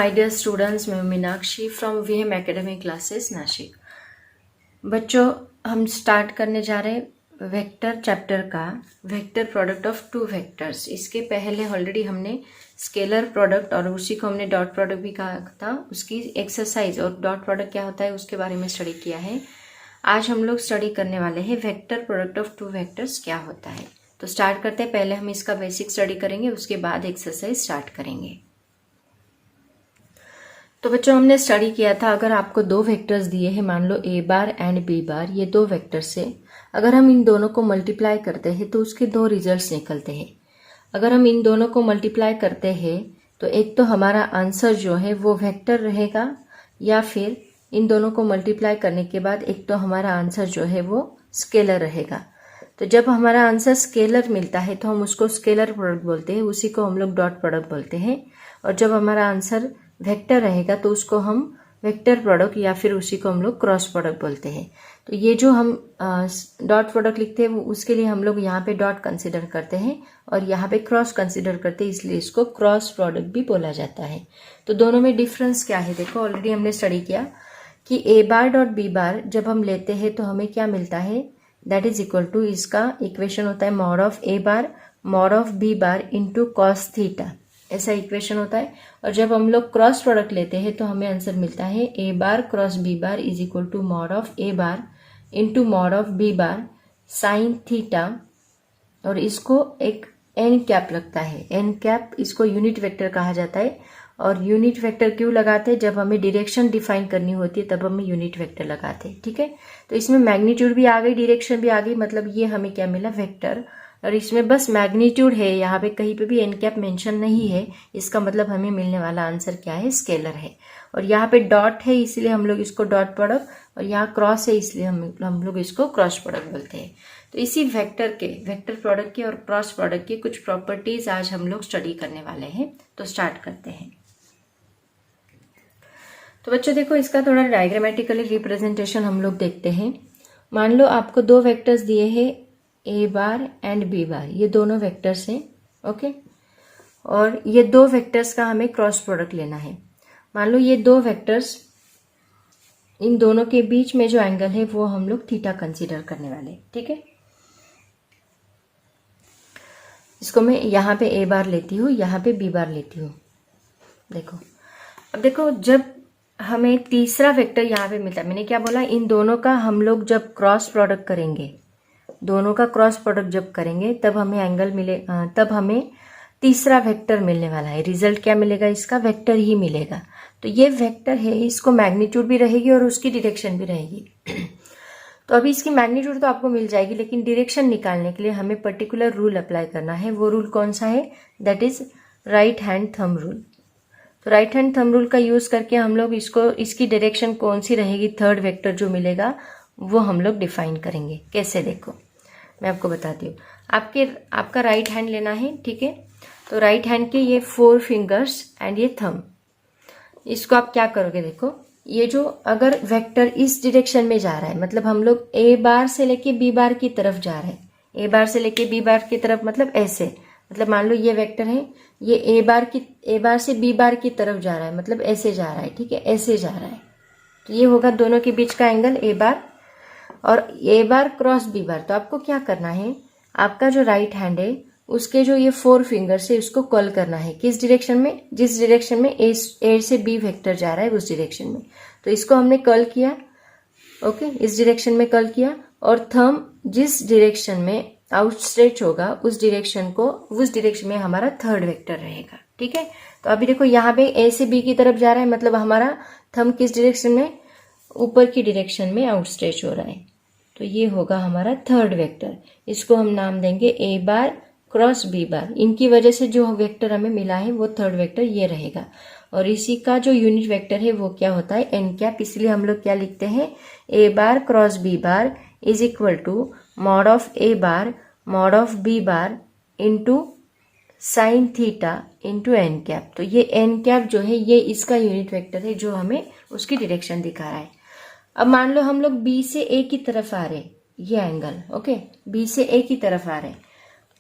My dear students, मैं Meenakshi from VM academy classes Nashik. बच्चों, हम स्टार्ट करने जा रहे हैं वेक्टर चैप्टर का, vector product of two vectors. इसके पहले ऑलरेडी हमने स्केलर प्रोडक्ट और उसी को हमने डॉट प्रोडक्ट भी कहा था, उसकी एक्सरसाइज और डॉट प्रोडक्ट क्या होता है उसके बारे में स्टडी किया है। आज हम लोग स्टडी करने वाले हैं vector product of two vectors क्या होता है। तो स्टार्ट करते हैं। पहले हम इसका बेसिक स्टडी करेंगे, उसके बाद एक्सरसाइज स्टार्ट करेंगे। तो बच्चों, हमने स्टडी किया था, अगर आपको दो वेक्टर्स दिए हैं, मान लो ए बार एंड बी बार, ये दो वेक्टर्स है। अगर हम इन दोनों को मल्टीप्लाई करते हैं तो उसके दो रिजल्ट्स निकलते हैं। अगर हम इन दोनों को मल्टीप्लाई करते हैं तो एक तो हमारा आंसर जो है वो वेक्टर रहेगा, या फिर इन दोनों को मल्टीप्लाई करने के बाद एक तो हमारा आंसर जो है वो स्केलर रहेगा। तो जब हमारा आंसर स्केलर मिलता है तो हम उसको स्केलर प्रोडक्ट बोलते हैं, उसी को हम लोग डॉट प्रोडक्ट बोलते हैं। और जब हमारा आंसर वेक्टर रहेगा तो उसको हम वेक्टर प्रोडक्ट या फिर उसी को हम लोग क्रॉस प्रोडक्ट बोलते हैं। तो ये जो हम डॉट प्रोडक्ट लिखते हैं वो उसके लिए हम लोग यहाँ पे डॉट कंसिडर करते हैं और यहाँ पे क्रॉस कंसिडर करते हैं, इसलिए इसको क्रॉस प्रोडक्ट भी बोला जाता है। तो दोनों में डिफरेंस क्या है देखो, ऑलरेडी हमने स्टडी किया कि ए बार डॉट बी बार जब हम लेते हैं तो हमें क्या मिलता है, दैट इज इक्वल टू, इसका इक्वेशन होता है mod of A bar mod of B bar into cos theta, ऐसा इक्वेशन होता है। और जब हम लोग क्रॉस प्रोडक्ट लेते हैं तो हमें आंसर मिलता है A bar cross B bar is equal to mod of A bar into mod of B bar sine theta, और इसको एक एन कैप लगता है। एन कैप, इसको यूनिट वेक्टर कहा जाता है। और यूनिट वेक्टर क्यों लगाते हैं, जब हमें डायरेक्शन डिफाइन करनी होती है तब हमें यूनिट वेक्टर लगाते हैं, ठीक है। तो इसमें मैग्नीट्यूड भी आ गई, डायरेक्शन भी आ गई, मतलब ये हमें क्या मिला, वेक्टर। और इसमें बस मैग्नीट्यूड है, यहाँ पे कहीं पे भी एन कैप मेंशन नहीं है, इसका मतलब हमें मिलने वाला आंसर क्या है, स्केलर है। और यहाँ पे डॉट है इसलिए हम लोग इसको डॉट प्रोडक्ट, और यहाँ क्रॉस है इसलिए हम लोग इसको क्रॉस प्रोडक्ट बोलते हैं। तो इसी वेक्टर प्रोडक्ट के और क्रॉस प्रोडक्ट की कुछ प्रॉपर्टीज आज हम लोग स्टडी करने वाले हैं। तो स्टार्ट करते हैं। तो बच्चों देखो, इसका थोड़ा डायग्रामेटिकली रिप्रेजेंटेशन हम लोग देखते हैं। मान लो आपको दो वेक्टर्स दिए हैं ए बार एंड बी बार, ये दोनों वेक्टर्स हैं, ओके। और ये दो वेक्टर्स का हमें क्रॉस प्रोडक्ट लेना है। मान लो ये दो वेक्टर्स, इन दोनों के बीच में जो एंगल है वो हम लोग थीटा कंसीडर करने वाले, ठीक है। इसको मैं यहाँ पे ए बार लेती हूँ, यहाँ पे बी बार लेती हूँ। देखो, अब देखो, जब हमें तीसरा वेक्टर यहाँ पे मिलता है, मैंने क्या बोला, इन दोनों का हम लोग जब क्रॉस प्रोडक्ट करेंगे, दोनों का क्रॉस प्रोडक्ट जब करेंगे तब हमें एंगल मिले, तब हमें तीसरा वेक्टर मिलने वाला है। रिजल्ट क्या मिलेगा, इसका वेक्टर ही मिलेगा। तो ये वेक्टर है, इसको मैग्नीट्यूड भी रहेगी और उसकी डायरेक्शन भी रहेगी। तो अभी इसकी मैग्नीट्यूड तो आपको मिल जाएगी, लेकिन डायरेक्शन निकालने के लिए हमें पर्टिकुलर रूल अप्लाई करना है। वो रूल कौन सा है, that is right hand thumb rule. तो राइट हैंड थंब रूल का यूज करके हम लोग इसकी डायरेक्शन कौन सी रहेगी, थर्ड वेक्टर जो मिलेगा वो हम लोग डिफाइन करेंगे। कैसे, देखो मैं आपको बताती हूँ। आपका राइट हैंड लेना है, ठीक है। तो राइट हैंड के ये 4 फिंगर्स एंड ये थंब, इसको आप क्या करोगे, देखो ये जो अगर वेक्टर इस डायरेक्शन में जा रहा है, मतलब हम लोग ए बार से लेके बी बार की तरफ जा रहे हैं, ए बार से लेके बी बार की तरफ, मतलब ऐसे, मतलब मान लो ये वेक्टर है, ये ए बार से बी बार की तरफ जा रहा है, मतलब ऐसे जा रहा है, ठीक है, ऐसे जा रहा है। तो ये होगा दोनों के बीच का एंगल ए बार, और ए बार क्रॉस बी बार। तो आपको क्या करना है, आपका जो राइट हैंड है उसके जो ये 4 फिंगर्स है उसको कर्ल करना है। किस डायरेक्शन में, जिस डायरेक्शन में ए से बी वेक्टर जा रहा है उस डायरेक्शन में। तो इसको हमने कर्ल किया, ओके, इस डायरेक्शन में कर्ल किया। और थंब जिस डायरेक्शन में आउटस्ट्रेच होगा उस डायरेक्शन में हमारा थर्ड वेक्टर रहेगा, ठीक है। तो अभी देखो यहाँ पे ए से बी की तरफ जा रहा है, मतलब हमारा थंब किस डायरेक्शन में, ऊपर की डायरेक्शन में आउटस्ट्रेच हो रहा है। तो ये होगा हमारा थर्ड वेक्टर, इसको हम नाम देंगे ए बार क्रॉस बी बार। इनकी वजह से जो वेक्टर हमें मिला है वो थर्ड वेक्टर ये रहेगा। और इसी का जो यूनिट वेक्टर है वो क्या होता है, एन कैप। इसलिए हम लोग क्या लिखते हैं, A bar cross B bar is equal to mod of A bar mod of B bar into sine theta into N cap. तो ये एन कैप जो है ये इसका यूनिट वेक्टर है जो हमें उसकी डायरेक्शन दिखा रहा है। अब मान लो हम लोग बी से ए की तरफ आ रहे, ये एंगल, ओके, बी से ए की तरफ आ रहे,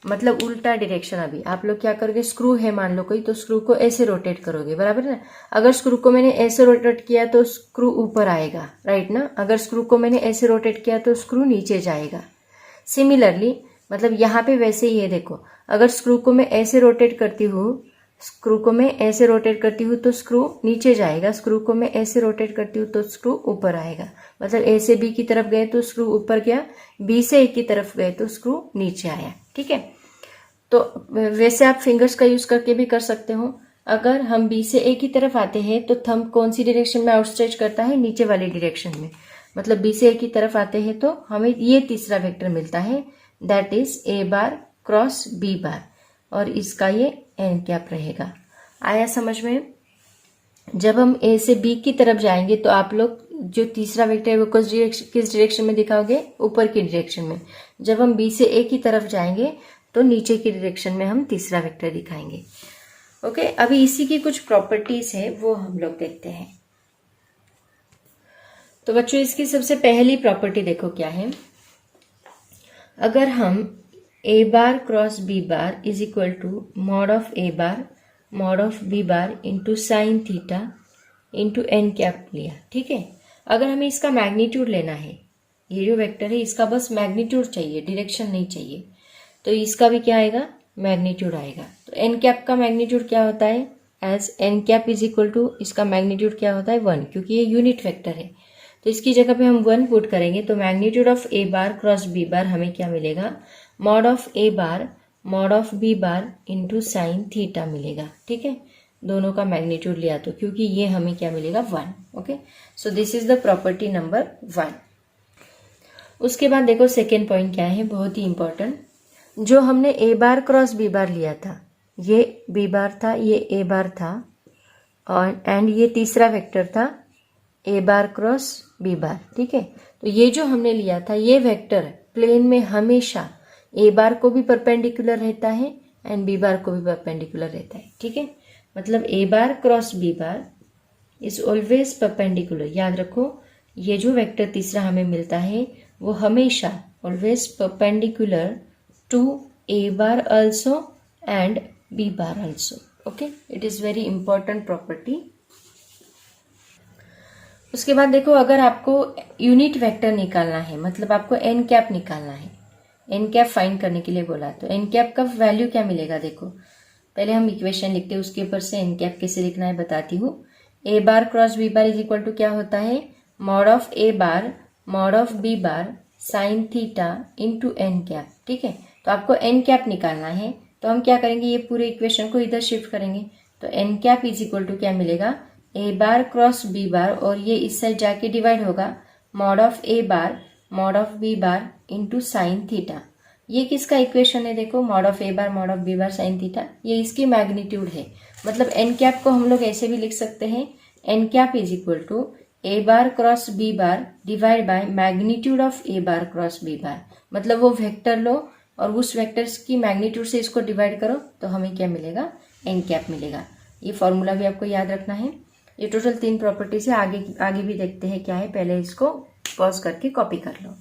मतलब उल्टा डायरेक्शन। अभी आप लोग क्या करोगे, स्क्रू है मान लो कोई, तो स्क्रू को ऐसे रोटेट करोगे, बराबर ना। अगर स्क्रू को मैंने ऐसे रोटेट किया तो स्क्रू ऊपर आएगा, राइट ना। अगर स्क्रू को मैंने ऐसे रोटेट किया तो स्क्रू नीचे जाएगा। सिमिलरली मतलब यहाँ पे वैसे ही है, देखो अगर स्क्रू को मैं ऐसे रोटेट करती हूँ, स्क्रू को मैं ऐसे रोटेट करती हूँ तो स्क्रू नीचे जाएगा, स्क्रू को मैं ऐसे रोटेट करती हूँ तो स्क्रू ऊपर आएगा। मतलब ए से बी की तरफ गए तो स्क्रू ऊपर गया, बी से ए की तरफ गए तो स्क्रू नीचे आया, ठीक है। तो वैसे आप फिंगर्स का यूज करके भी कर सकते हो। अगर हम बी से ए की तरफ आते हैं तो थंब कौन सी डायरेक्शन में आउटस्ट्रेच करता है, नीचे वाली डायरेक्शन में। मतलब बी से ए की तरफ आते हैं तो हमें ये तीसरा वेक्टर मिलता है, that is a bar cross B bar, और इसका ये एन कैप रहेगा। आया समझ में। जब हम ए से बी की तरफ जाएंगे तो आप लोग जो तीसरा वेक्टर है वो किस डायरेक्शन में दिखाओगे, ऊपर की डायरेक्शन में। जब हम बी से ए की तरफ जाएंगे तो नीचे की डायरेक्शन में हम तीसरा वेक्टर दिखाएंगे। ओके, अभी इसी की कुछ प्रॉपर्टीज है वो हम लोग देखते हैं। तो बच्चों इसकी सबसे पहली प्रॉपर्टी देखो क्या है। अगर हम A bar cross B bar is equal to mod of A bar mod of B bar into sine theta into N cap लिया, ठीक है। अगर हमें इसका मैग्नीट्यूड लेना है, ये जो वेक्टर है इसका बस मैग्नीट्यूड चाहिए, डायरेक्शन नहीं चाहिए, तो इसका भी क्या आएगा, मैग्नीट्यूड आएगा। तो एन कैप का मैग्नीट्यूड क्या होता है, as n cap is equal to, इसका मैग्नीट्यूड क्या होता है 1, क्योंकि ये यूनिट वेक्टर है। तो इसकी जगह पे हम 1 पुट करेंगे तो magnitude of A bar cross B bar हमें क्या मिलेगा, mod of A bar mod of B bar into sine theta मिलेगा, ठीक है। दोनों का मैग्नीट्यूड लिया तो, क्योंकि ये हमें क्या मिलेगा 1। Okay, so this is the property number 1। उसके बाद देखो सेकेंड पॉइंट क्या है, बहुत ही इंपॉर्टेंट। जो हमने ए बार क्रॉस बी बार लिया था, ये बी बार था, ये ए बार था, और एंड ये तीसरा वेक्टर था ए बार क्रॉस बी बार, ठीक है। तो ये जो हमने लिया था ये वेक्टर प्लेन में हमेशा ए बार को भी परपेंडिकुलर रहता है एंड बी बार को भी परपेंडिकुलर रहता है, ठीक है। मतलब A bar cross B bar is always perpendicular. याद रखो, ये जो वेक्टर तीसरा हमें मिलता है वो हमेशा always perpendicular to a bar also and b bar also. Okay, it is very important property. उसके बाद देखो, अगर आपको यूनिट वेक्टर निकालना है, मतलब आपको एन कैप निकालना है, एन कैप फाइंड करने के लिए बोला, तो एन कैप का वैल्यू क्या मिलेगा। देखो पहले हम इक्वेशन लिखते हैं, उसके ऊपर से एन कैप कैसे लिखना है बताती हूँ। A bar cross B bar is equal to क्या होता है, mod of A bar mod of B bar sine theta into N cap, ठीक है। तो आपको एन कैप निकालना है, तो हम क्या करेंगे, ये पूरे इक्वेशन को इधर शिफ्ट करेंगे। तो n cap is equal to क्या मिलेगा, ए बार क्रॉस बी बार, और ये इस साइड जाके डिवाइड होगा, mod of A bar mod of B bar into sine theta. ये किसका इक्वेशन है, देखो mod of A bar mod of B bar sine theta, ये इसकी मैग्नीट्यूड है। मतलब एन कैप को हम लोग ऐसे भी लिख सकते हैं, n cap is equal to a bar cross B bar divide by magnitude of A bar cross B bar. मतलब वो वेक्टर लो और उस वेक्टर्स की मैग्नीट्यूड से इसको डिवाइड करो तो हमें क्या मिलेगा, एन कैप मिलेगा। ये फॉर्मूला भी आपको याद रखना है। ये टोटल 3 प्रॉपर्टीज है, आगे भी देखते हैं क्या है, पहले इसको पॉज करके कॉपी कर लो।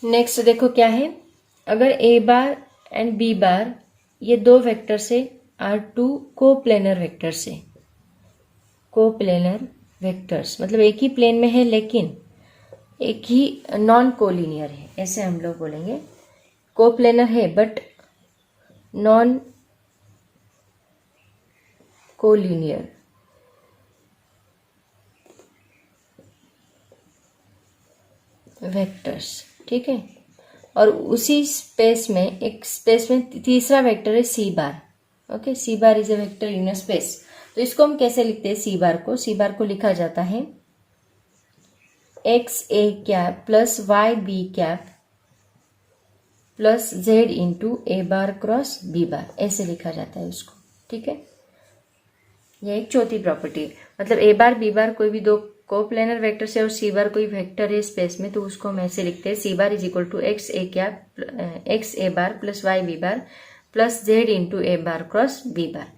नेक्स्ट देखो क्या है, अगर ए बार एंड बी बार ये दो वेक्टर से आर टू कोप्लेनर वेक्टर से, कोप्लेनर वेक्टर्स मतलब एक ही प्लेन में है लेकिन एक ही नॉन कोलिनियर है, ऐसे हम लोग बोलेंगे। कोप्लेनर है बट नॉन कोलिनियर, वेक्टर्स, ठीक है। और उसी स्पेस में एक स्पेस में तीसरा वेक्टर है C bar. Okay, C bar is a vector in a space. तो इसको हम कैसे लिखते हैं, सी बार को लिखा जाता है X A cap plus Y B cap plus Z into A bar cross B bar, ऐसे लिखा जाता है उसको, ठीक है। यह एक चौथी प्रॉपर्टी है। मतलब ए बार बी बार कोई भी दो कोप्लेनर वेक्टर से और सी बार कोई वेक्टर है स्पेस में, तो उसको हम ऐसे लिखते हैं, C bar is equal to X A cap X A bar plus Y B bar plus Z into A bar cross B bar.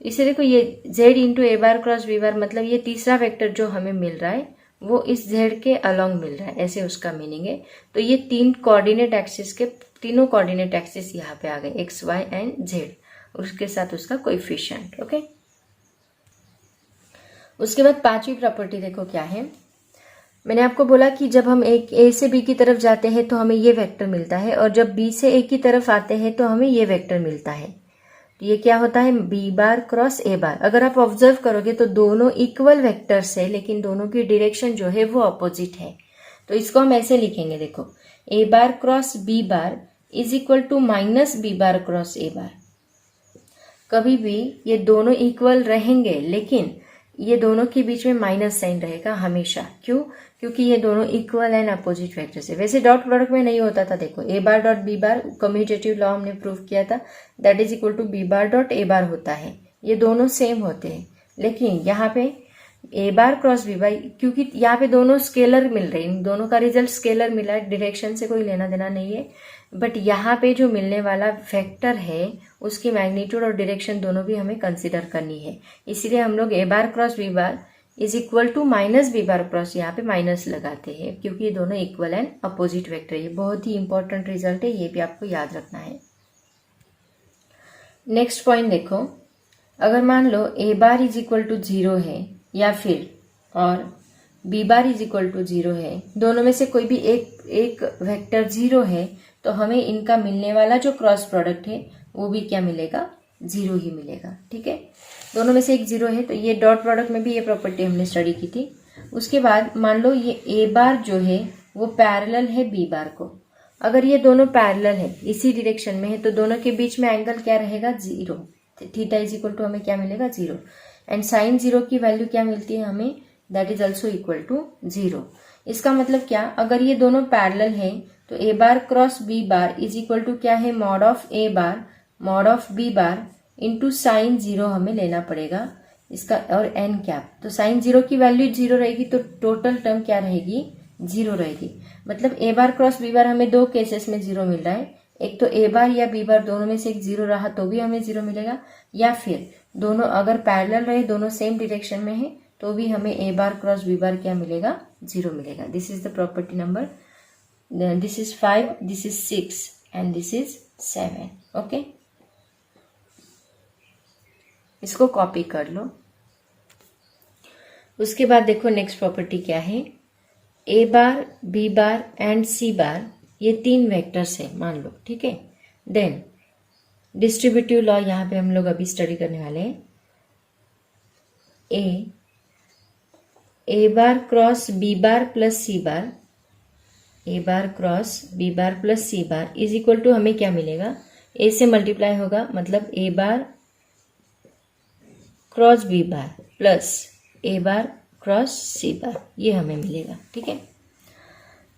इसे देखो, ये जेड इंटू ए बार क्रॉस बी बार मतलब ये तीसरा वेक्टर जो हमें मिल रहा है वो इस जेड के अलोंग मिल रहा है, ऐसे उसका मीनिंग है। तो ये तीन कोऑर्डिनेट एक्सिस के तीनों कोऑर्डिनेट एक्सिस यहाँ पे आ गए, एक्स वाई एंड जेड, उसके साथ उसका कोएफिशिएंट। ओके, उसके बाद पांचवी प्रॉपर्टी देखो क्या है। मैंने आपको बोला कि जब हम एक ए से बी की तरफ जाते हैं तो हमें ये वेक्टर मिलता है, और जब बी से ए की तरफ आते हैं तो हमें ये वेक्टर मिलता है। तो ये क्या होता है, बी बार क्रॉस ए बार। अगर आप ऑब्जर्व करोगे तो दोनों इक्वल वेक्टर्स है, लेकिन दोनों की डायरेक्शन जो है वो अपोजिट है। तो इसको हम ऐसे लिखेंगे, देखो, A bar cross B bar is equal to minus B bar cross A bar. कभी भी ये दोनों इक्वल रहेंगे, लेकिन ये दोनों के बीच में माइनस साइन रहेगा हमेशा। क्यों? क्योंकि ये दोनों इक्वल एंड अपोजिट वेक्टर्स है। वैसे डॉट प्रोडक्ट में नहीं होता था, देखो, A bar dot B bar commutative law हमने प्रूव किया था, that is equal to B bar dot A bar होता है। ये दोनों सेम होते हैं, लेकिन यहाँ पे ए बार क्रॉस बी बार, क्योंकि यहाँ पे दोनों स्केलर मिल रहे हैं, इन दोनों का रिजल्ट स्केलर मिला है, डायरेक्शन से कोई लेना देना नहीं है। बट यहाँ पे जो मिलने वाला वेक्टर है उसकी मैग्नीट्यूड और डायरेक्शन दोनों भी हमें कंसिडर करनी है। इसलिए हम लोग A bar cross B bar is equal to minus B bar cross, यहाँ पे माइनस लगाते हैं, क्योंकि ये दोनों इक्वल एंड अपोजिट वेक्टर है। ये बहुत ही इंपॉर्टेंट रिजल्ट है, ये भी आपको याद रखना है। नेक्स्ट पॉइंट देखो, अगर मान लो a bar is equal to 0 है, या फिर और b bar is equal to 0 है, दोनों में से कोई भी एक वेक्टर 0 है, तो हमें इनका मिलने वाला जो क्रॉस प्रोडक्ट है वो भी क्या मिलेगा, 0 ही मिलेगा। ठीक है, दोनों में से एक 0 है, तो ये डॉट प्रोडक्ट में भी ये प्रॉपर्टी हमने स्टडी की थी। उसके बाद मान लो ये ए बार जो है वो पैरेलल है बी बार को। अगर ये दोनों पैरेलल है, इसी डायरेक्शन में है, तो दोनों के बीच में एंगल क्या रहेगा, 0। थीटा इज इक्वल टू हमें क्या मिलेगा, 0। एंड साइन 0 की वैल्यू क्या मिलती है हमें, that is also equal to 0। इसका मतलब क्या, अगर ये दोनों पैरेलल है तो A bar cross B bar is equal to क्या है, mod of A bar mod of B bar into sine 0 हमें लेना पड़ेगा इसका, और एन कैप। तो साइन 0 की वैल्यू 0 रहेगी, तो टोटल टर्म क्या रहेगी, 0 रहेगी। मतलब A bar cross B bar हमें दो केसेस में 0 मिल रहा है, एक तो ए बार या बी बार दोनों में से एक 0 रहा तो भी हमें 0 मिलेगा, या फिर दोनों अगर पैरेलल रहे, दोनों सेम डायरेक्शन में है, तो भी हमें ए बार क्रॉस बी बार क्या मिलेगा, 0 मिलेगा। This is the property number, this is 5, this is 6 and this is 7। Okay, इसको कॉपी कर लो। उसके बाद देखो नेक्स्ट प्रॉपर्टी क्या है, A bar B bar and C bar, ये तीन वेक्टर्स है मान लो। ठीक है, देन डिस्ट्रीब्यूटिव लॉ यहाँ पे हम लोग अभी स्टडी करने वाले हैं। A bar cross B bar plus C bar, A bar cross B bar plus C bar is equal to हमें क्या मिलेगा, ए से मल्टीप्लाई होगा, मतलब A bar cross B bar plus A bar cross C bar, ये हमें मिलेगा। ठीक है,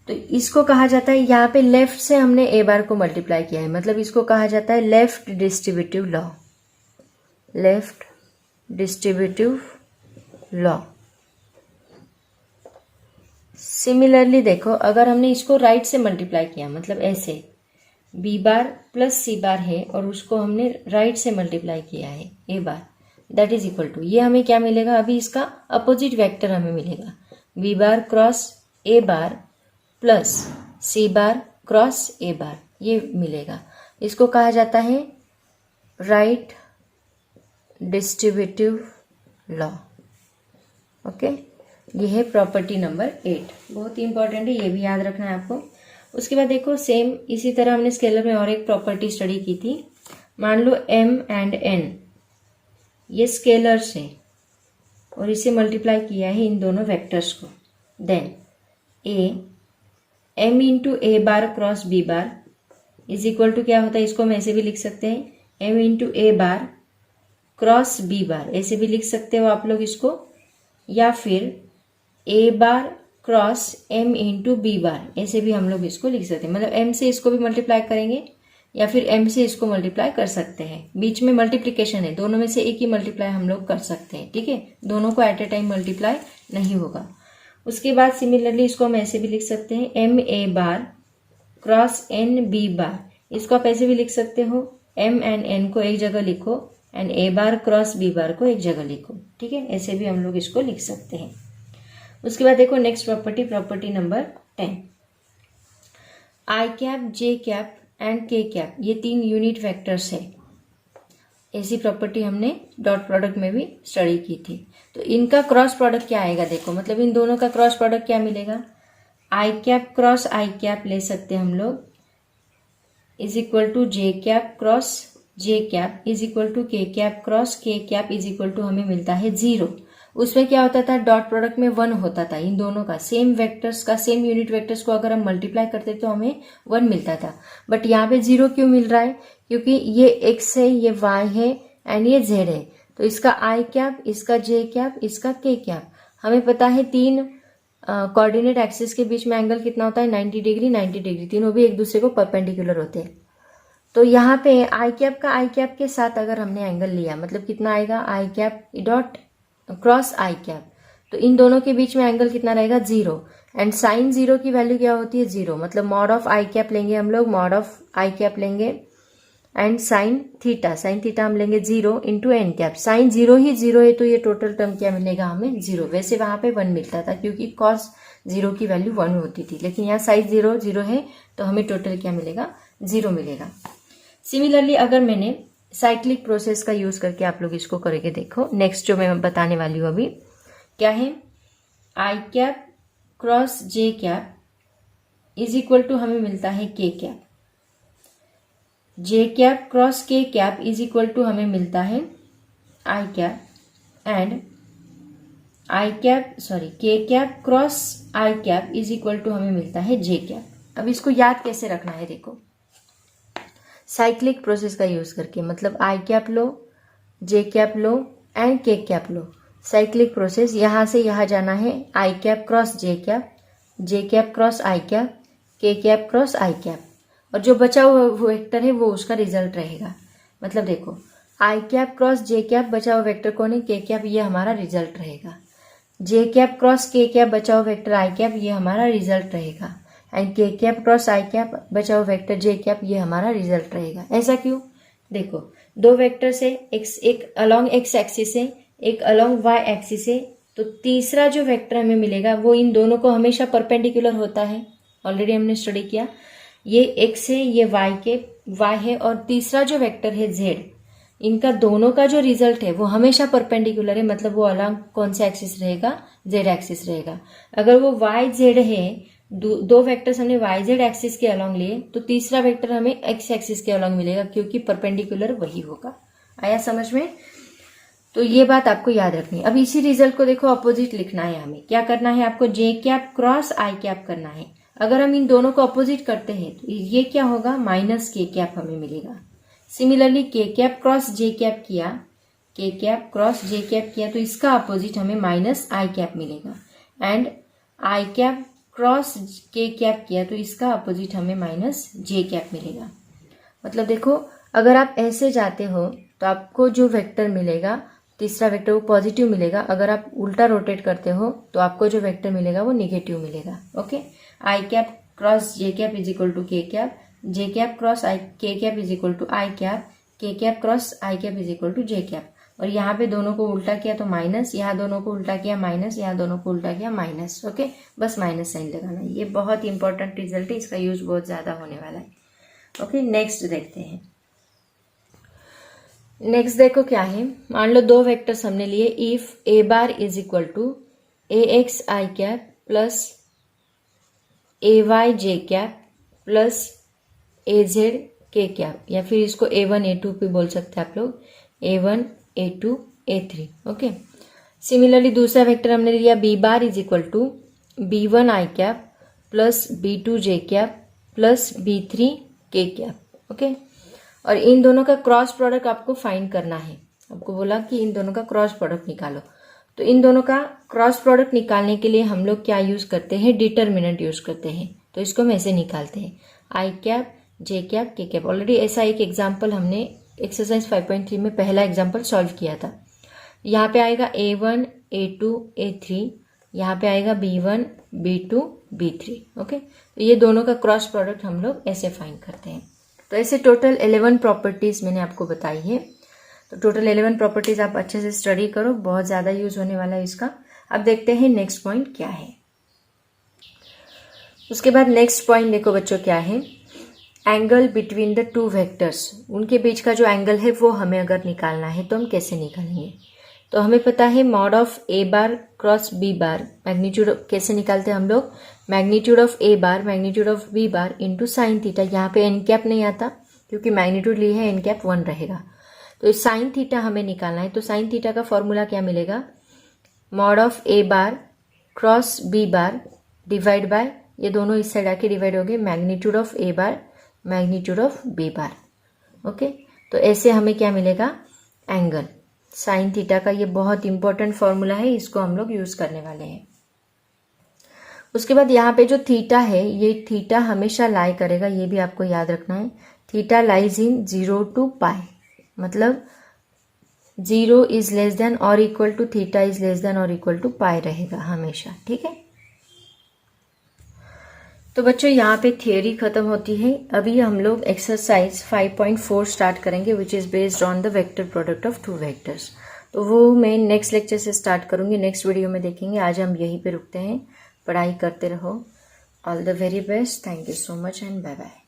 तो इसको कहा जाता है, यहाँ पे लेफ्ट से हमने ए बार को मल्टीप्लाई किया है, मतलब इसको कहा जाता है left distributive law, left distributive law. Similarly देखो, अगर हमने इसको राइट से मल्टीप्लाई किया, मतलब ऐसे बी बार प्लस सी बार है और उसको हमने राइट से मल्टीप्लाई किया है A bar, that is equal to, ये हमें क्या मिलेगा, अभी इसका अपोजिट वेक्टर हमें मिलेगा, B bar cross A bar plus C bar cross A bar, ये मिलेगा। इसको कहा जाता है राइट डिस्ट्रीब्यूटिव लॉ। ओके, ये है प्रॉपर्टी नंबर 8, बहुत ही इंपॉर्टेंट है, ये भी याद रखना है आपको। उसके बाद देखो, सेम इसी तरह हमने स्केलर में और एक प्रॉपर्टी स्टडी की थी। मान लो m एंड n ये स्केलर्स हैं और इसे मल्टीप्लाई किया है इन दोनों वेक्टर्स को, then m into A bar cross B bar is equal to क्या होता है, इसको हम ऐसे भी लिख सकते हैं m इंटू ए बार क्रॉस बी बार, ऐसे भी लिख सकते हो आप लोग इसको, या फिर A bar cross m into B bar, ऐसे भी हम लोग इसको लिख सकते हैं। मतलब m से इसको भी मल्टीप्लाई करेंगे या फिर m से इसको मल्टीप्लाई कर सकते हैं, बीच में मल्टीप्लिकेशन है, दोनों में से एक ही मल्टीप्लाई हम लोग कर सकते हैं। ठीक है, दोनों को एट ए टाइम मल्टीप्लाई नहीं होगा। उसके बाद सिमिलरली इसको हम ऐसे भी लिख सकते हैं, m ए bar cross n B bar, इसको आप ऐसे भी लिख सकते हो, m एंड n को एक जगह लिखो and a bar cross B bar को एक जगह लिखो। ठीक है, ऐसे भी हम लोग इसको लिख सकते हैं। उसके बाद देखो next property, property number 10, I cap, J cap and K cap, ये 3 यूनिट वेक्टर्स है। ऐसी प्रॉपर्टी हमने डॉट प्रोडक्ट में भी स्टडी की थी। तो इनका क्रॉस प्रोडक्ट क्या आएगा देखो, मतलब इन दोनों का क्रॉस प्रोडक्ट क्या मिलेगा, i cap cross I cap ले सकते हैं हम लोग, is equal to J cap cross J cap is equal to के कैप क्रॉस के कैप इज इक्वल टू हमें मिलता है 0। उसमें क्या होता था, डॉट प्रोडक्ट में 1 होता था। इन दोनों का सेम वेक्टर्स का, सेम यूनिट वेक्टर्स को अगर हम मल्टीप्लाई करते तो हमें 1 मिलता था। बट यहाँ पे 0 क्यों मिल रहा है, क्योंकि ये x है, ये y है एंड ये z है। तो इसका आई कैप, इसका जे कैप, इसका के कैप। हमें पता है 3 कोऑर्डिनेट एक्सिस के बीच में एंगल कितना होता है, 90 डिग्री 90 डिग्री, तीनों भी एक दूसरे को परपेंडिकुलर होते हैं। तो यहाँ पे आई कैप का आई कैप के साथ अगर हमने एंगल लिया, मतलब कितना आएगा, आई कैप डॉट क्रॉस आई कैप, तो इन दोनों के बीच में एंगल कितना रहेगा, 0। एंड साइन 0 की वैल्यू क्या होती है, 0। मतलब मॉड ऑफ आई कैप लेंगे हम लोग, मॉड ऑफ आई कैप लेंगे एंड साइन थीटा हम लेंगे 0 इंटू एन कैप। साइन 0 ही 0 है तो ये टोटल टर्म क्या मिलेगा हमें, 0। वैसे वहां पे 1 मिलता था क्योंकि कॉस 0 की वैल्यू 1 होती थी, लेकिन यहाँ साइन 0 है तो हमें टोटल क्या मिलेगा, 0 मिलेगा। सिमिलरली अगर मैंने साइक्लिक प्रोसेस का यूज करके आप लोग इसको करके देखो, नेक्स्ट जो मैं बताने वाली हूँ अभी क्या है, I cap cross J cap is equal to हमें मिलता है K cap, J cap cross के कैप इज इक्वल टू हमें मिलता है I cap and K cap cross I cap is equal to हमें मिलता है जे कैप। अब इसको याद कैसे रखना है देखो, साइक्लिक प्रोसेस का यूज करके, मतलब आई कैप लो, जे कैप लो एंड के कैप लो। साइक्लिक प्रोसेस, यहां से यहां जाना है, I cap cross J cap cross I cap, K cap cross I cap, और जो बचा हुआ वेक्टर है वो उसका रिजल्ट रहेगा। मतलब देखो आई कैप क्रॉस जे कैप बचा हुआ वेक्टर कौन है, के कैप, ये हमारा रिजल्ट रहेगा। जे कैप क्रॉस के कैप बचा हुआ वेक्टर आई कैप, ये हमारा रिजल्ट रहेगा। And K cap cross I cap बचा हुआ वेक्टर जे कैप, ये हमारा रिजल्ट रहेगा। ऐसा क्यों, देखो 2 वेक्टर है, एक अलॉन्ग एक्स एक्सिस है, एक अलॉन्ग वाई एक्सिस है, तो तीसरा जो वेक्टर हमें मिलेगा वो इन दोनों को हमेशा परपेंडिकुलर होता है। ऑलरेडी हमने स्टडी किया, ये एक्स है, ये वाई है, और तीसरा जो वेक्टर है जेड, इनका दोनों का जो रिजल्ट है वो हमेशा परपेंडिकुलर है। मतलब वो अलॉन्ग कौन सा एक्सिस रहेगा, जेड एक्सिस रहेगा। अगर वो वाई जेड है, 2 वेक्टर्स हमने वाई जेड एक्सिस के अलॉन्ग लिए, तो तीसरा वेक्टर हमें एक्स एक्सिस के अलॉन्ग मिलेगा क्योंकि परपेंडिकुलर वही होगा। आया समझ में? तो ये बात आपको याद रखनी है। अब इसी रिजल्ट को देखो अपोजिट लिखना है, हमें क्या करना है, आपको जे कैप क्रॉस आई कैप करना है। अगर हम इन दोनों को अपोजिट करते हैं तो ये क्या होगा, माइनस के कैप हमें मिलेगा। सिमिलरली के कैप क्रॉस जे कैप किया, के कैप क्रॉस जे कैप किया, तो इसका अपोजिट हमें माइनस आई कैप मिलेगा। एंड आई कैप क्रॉस के कैप किया तो इसका अपोजिट हमें माइनस जे कैप मिलेगा। मतलब देखो अगर आप ऐसे जाते हो तो आपको जो वेक्टर मिलेगा, तीसरा वेक्टर वो पॉजिटिव मिलेगा। अगर आप उल्टा रोटेट करते हो तो आपको जो वेक्टर मिलेगा वो निगेटिव मिलेगा। Okay, I cap cross J cap is equal to के cap, J cap cross I K cap is equal to I cap, K cap cross I cap is equal to J cap. और यहाँ पे दोनों को उल्टा किया तो minus, यहाँ दोनों को उल्टा किया माइनस, यहाँ दोनों को उल्टा किया माइनस। ओके, बस माइनस साइन लगाना है। ये बहुत इंपॉर्टेंट रिजल्ट है, इसका यूज बहुत ज्यादा होने वाला है। ओके, नेक्स्ट देखते हैं। नेक्स्ट देखो क्या है, मान लो 2 वेक्टर्स हमने लिए, if a bar is equal to a x i cap plus a y j cap plus a z k cap, या फिर इसको A1 A2 भी बोल सकते हैं आप लोग, A1 A2 A3। Okay, similarly दूसरा वेक्टर हमने लिया b bar is equal to B1 i cap plus B2 j cap plus B3 k cap. Okay, और इन दोनों का क्रॉस प्रोडक्ट आपको फाइंड करना है। आपको बोला कि इन दोनों का क्रॉस प्रोडक्ट निकालो, तो इन दोनों का क्रॉस प्रोडक्ट निकालने के लिए हम लोग क्या यूज करते हैं, डिटर्मिनेंट यूज करते हैं। तो इसको हम ऐसे निकालते हैं, आई cap J cap K cap. Already ऐसा एक एग्जाम्पल हमने एक्सरसाइज 5.3 में पहला एग्जाम्पल सॉल्व किया था। यहाँ पे आएगा A1 A2 A3, यहाँ पे आएगा B1 B2 B3। ओके, तो ये दोनों का क्रॉस प्रोडक्ट हम लोग ऐसे फाइंड करते हैं। तो ऐसे टोटल 11 प्रॉपर्टीज मैंने आपको बताई है। तो टोटल 11 प्रॉपर्टीज आप अच्छे से स्टडी करो, बहुत ज्यादा यूज होने वाला है इसका। अब देखते हैं नेक्स्ट पॉइंट क्या है। उसके बाद नेक्स्ट पॉइंट देखो बच्चों क्या है, angle between the two vectors, उनके बीच का जो एंगल है वो हमें अगर निकालना है तो हम कैसे निकालेंगे। तो हमें पता है mod of A bar cross B bar, magnitude कैसे निकालते हैं हम लोग, magnitude of A bar magnitude of B bar into sine theta. यहाँ पे एन कैप नहीं आता क्योंकि मैग्नीट्यूड ली है, एन कैप 1 रहेगा। तो साइन थीटा हमें निकालना है, तो साइन थीटा का फॉर्मूला क्या मिलेगा, mod of A bar cross B bar divide by, ये दोनों इस साइड आके डिवाइड हो गए, magnitude of A bar magnitude of B bar. Okay, तो ऐसे हमें क्या मिलेगा, एंगल साइन थीटा का। ये बहुत इंपॉर्टेंट फॉर्मूला है, इसको हम लोग यूज करने वाले हैं। उसके बाद यहाँ पे जो थीटा है, ये थीटा हमेशा लाई करेगा, ये भी आपको याद रखना है। Theta lies in 0 to pi, मतलब 0 इज लेस देन और equal to theta is less than और इक्वल टू पाई रहेगा हमेशा, ठीक है। तो बच्चों यहाँ पे थियोरी खत्म होती है। अभी हम लोग एक्सरसाइज 5.4 स्टार्ट करेंगे which is based on the vector product of two vectors. तो वो मैं नेक्स्ट लेक्चर से स्टार्ट करूंगी, नेक्स्ट वीडियो में देखेंगे। आज हम यहीं पे रुकते हैं, पढ़ाई करते रहो। All the very best, thank you so much and bye bye.